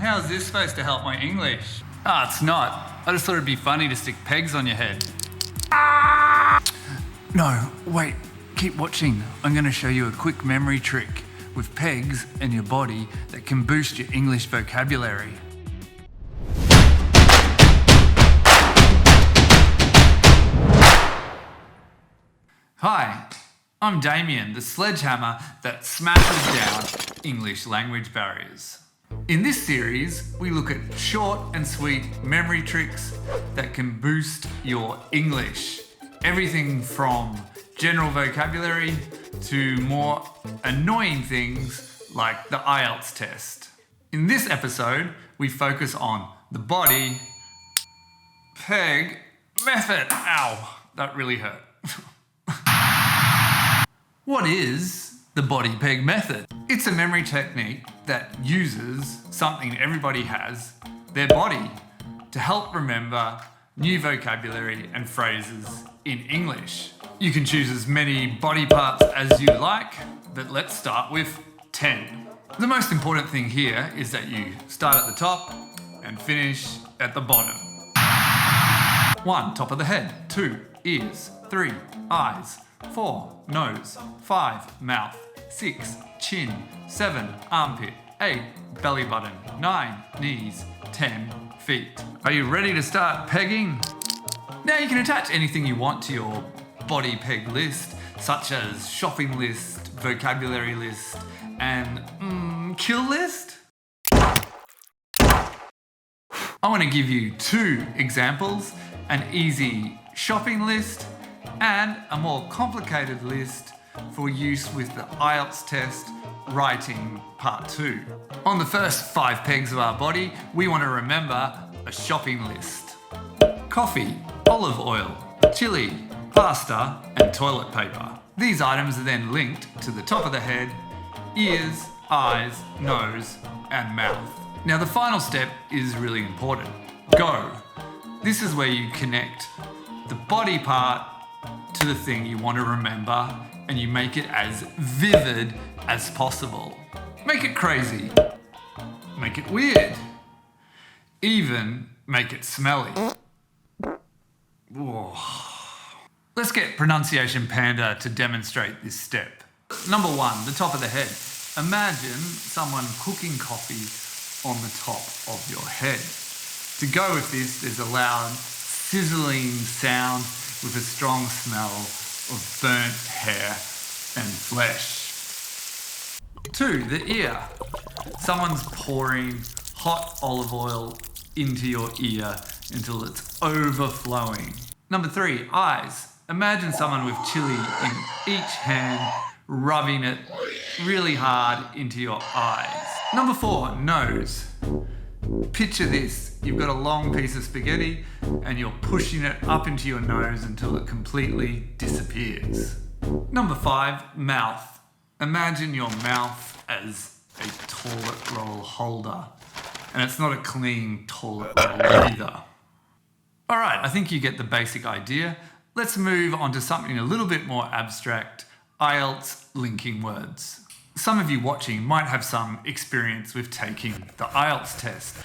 How's this supposed to help my English? It's not. I just thought it'd be funny to stick pegs on your head. No, wait, keep watching. I'm going to show you a quick memory trick with pegs and your body that can boost your English vocabulary. Hi, I'm Damien, the sledgehammer that smashes down English language barriers. In this series, we look at short and sweet memory tricks that can boost your English. Everything from general vocabulary to more annoying things like the IELTS test. In this episode, we focus on the body peg method. Ow, that really hurt. What is the body peg method? It's a memory technique that uses something everybody has, their body, to help remember new vocabulary and phrases in English. You can choose as many body parts as you like, but let's start with 10. The most important thing here is that you start at the top and finish at the bottom. 1. Top of the head. 2. Ears. 3. Eyes. 4. Nose. 5. Mouth. 6. Chin. 7. Armpit. 8. Belly button. 9. Knees. 10. Feet. Are you ready to start pegging? Now you can attach anything you want to your body peg list, such as shopping list, vocabulary list, and kill list. I want to give you 2 examples, an easy shopping list and a more complicated list for use with the IELTS test writing part 2. On the first 5 pegs of our body, we want to remember a shopping list. Coffee, olive oil, chili, pasta, and toilet paper. These items are then linked to the top of the head, ears, eyes, nose, and mouth. Now the final step is really important. Go. This is where you connect the body part to the thing you want to remember and you make it as vivid as possible. Make it crazy. Make it weird. Even make it smelly. Whoa. Let's get Pronunciation Panda to demonstrate this step. Number 1, the top of the head. Imagine someone cooking coffee on the top of your head. To go with this, there's a loud sizzling sound with a strong smell of burnt hair and flesh. 2, the ear. Someone's pouring hot olive oil into your ear until it's overflowing. Number 3, eyes. Imagine someone with chili in each hand, rubbing it really hard into your eyes. Number 4, nose. Picture this. You've got a long piece of spaghetti and you're pushing it up into your nose until it completely disappears. Number 5, mouth. Imagine your mouth as a toilet roll holder. And it's not a clean toilet roll either. Alright, I think you get the basic idea. Let's move on to something a little bit more abstract, IELTS linking words. Some of you watching might have some experience with taking the IELTS test.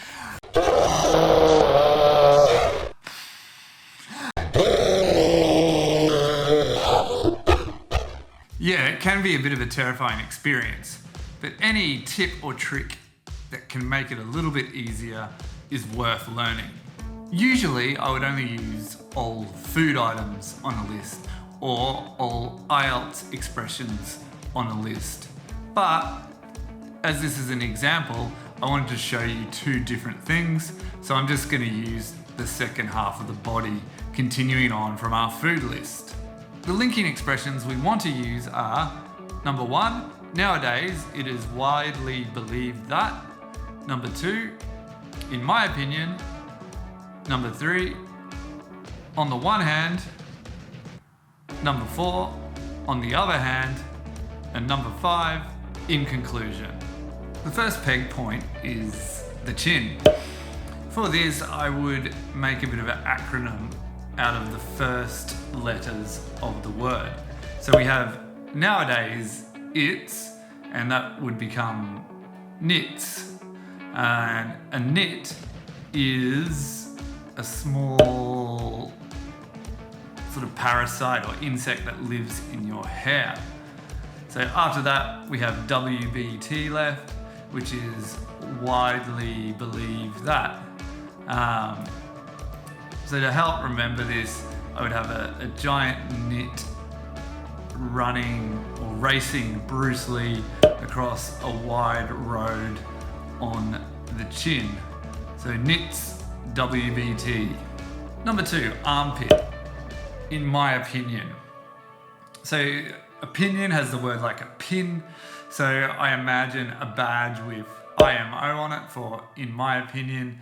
Yeah, it can be a bit of a terrifying experience, but any tip or trick that can make it a little bit easier is worth learning. Usually, I would only use all food items on a list or all IELTS expressions on a list. But as this is an example, I wanted to show you 2 different things, so I'm just going to use the second half of the body, continuing on from our food list. The linking expressions we want to use are, number 1, nowadays it is widely believed that. Number 2, in my opinion. Number 3, on the one hand. Number 4, on the other hand. And number 5, in conclusion. The first peg point is the chin. For this, I would make a bit of an acronym out of the first letters of the word. So we have nowadays, it's, and that would become knits. And a nit is a small sort of parasite or insect that lives in your hair. So after that, we have WBT left, which is widely believed that. So to help remember this, I would have a giant nit running or racing Bruce Lee across a wide road on the chin. So nits, WBT. Number 2, armpit, in my opinion. So opinion has the word like a pin. So I imagine a badge with IMO on it for in my opinion,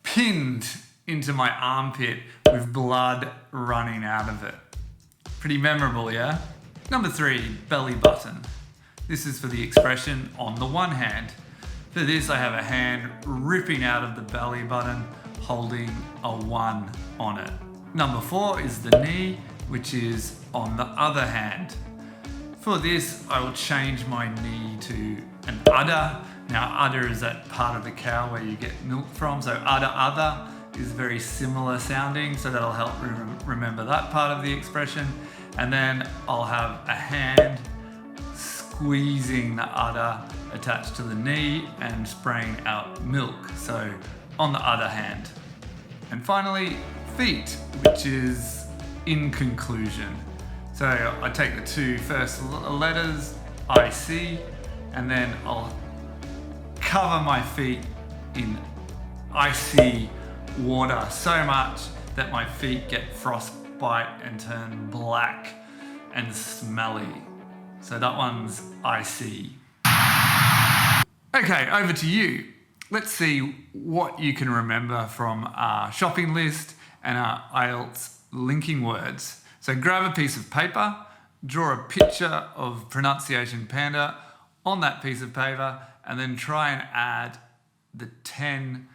pinned into my armpit with blood running out of it. Pretty memorable, yeah? Number 3, belly button. This is for the expression on the one hand. For this, I have a hand ripping out of the belly button, holding a 1 on it. Number 4 is the knee, which is on the other hand. For this, I will change my knee to an udder. Now, udder is that part of the cow where you get milk from, so udder is very similar sounding, so that'll help remember that part of the expression. And then I'll have a hand squeezing the udder attached to the knee and spraying out milk, so on the other hand. And finally, feet, which is in conclusion. So I take the 2 first letters, IC, and then I'll cover my feet in icy water so much that my feet get frostbite and turn black and smelly. So that one's IC. Okay, over to you. Let's see what you can remember from our shopping list and our IELTS linking words. So grab a piece of paper, draw a picture of Pronunciation Panda on that piece of paper, and then try and add the 10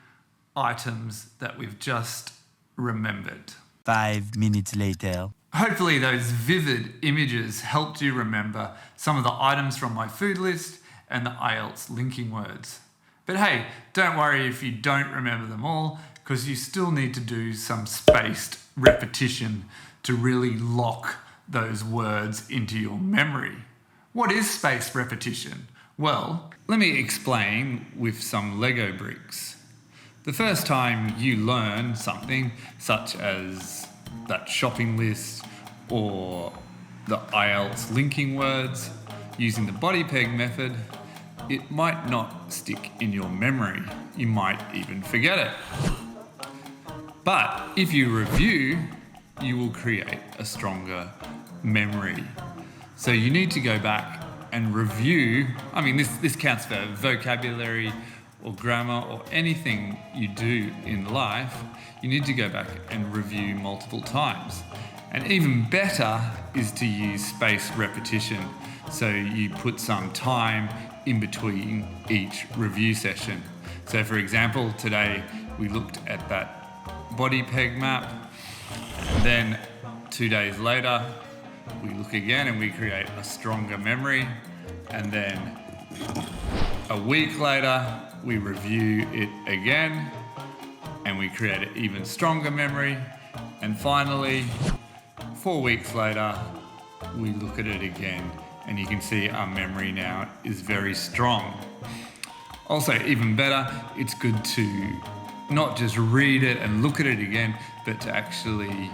items that we've just remembered. 5 minutes later. Hopefully those vivid images helped you remember some of the items from my food list and the IELTS linking words. But hey, don't worry if you don't remember them all, because you still need to do some spaced repetition to really lock those words into your memory. What is spaced repetition? Well, let me explain with some Lego bricks. The first time you learn something, such as that shopping list or the IELTS linking words using the body peg method, it might not stick in your memory. You might even forget it. But if you review, you will create a stronger memory. So you need to go back and review. I mean, this counts for vocabulary or grammar or anything you do in life. You need to go back and review multiple times. And even better is to use spaced repetition. So you put some time in between each review session. So for example, today we looked at that body peg map. Then 2 days later, we look again and we create a stronger memory. And then a week later, we review it again and we create an even stronger memory. And finally, 4 weeks later, we look at it again and you can see our memory now is very strong. Also, even better, it's good to not just read it and look at it again, but to actually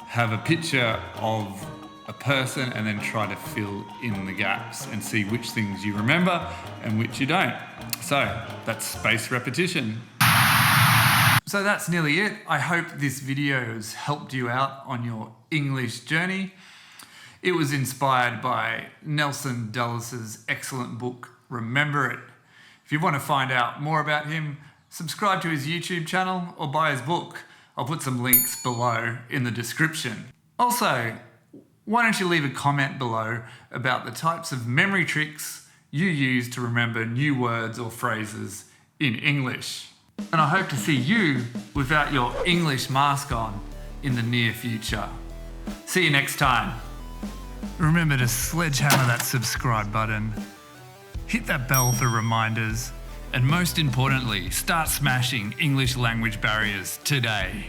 have a picture of a person and then try to fill in the gaps and see which things you remember and which you don't. So that's spaced repetition. So that's nearly it. I hope this video has helped you out on your English journey. It was inspired by Nelson Dellis's excellent book, Remember It. If you want to find out more about him, subscribe to his YouTube channel or buy his book. I'll put some links below in the description. Also, why don't you leave a comment below about the types of memory tricks you use to remember new words or phrases in English. And I hope to see you without your English mask on in the near future. See you next time. Remember to sledgehammer that subscribe button, hit that bell for reminders, And most importantly, start smashing English language barriers today.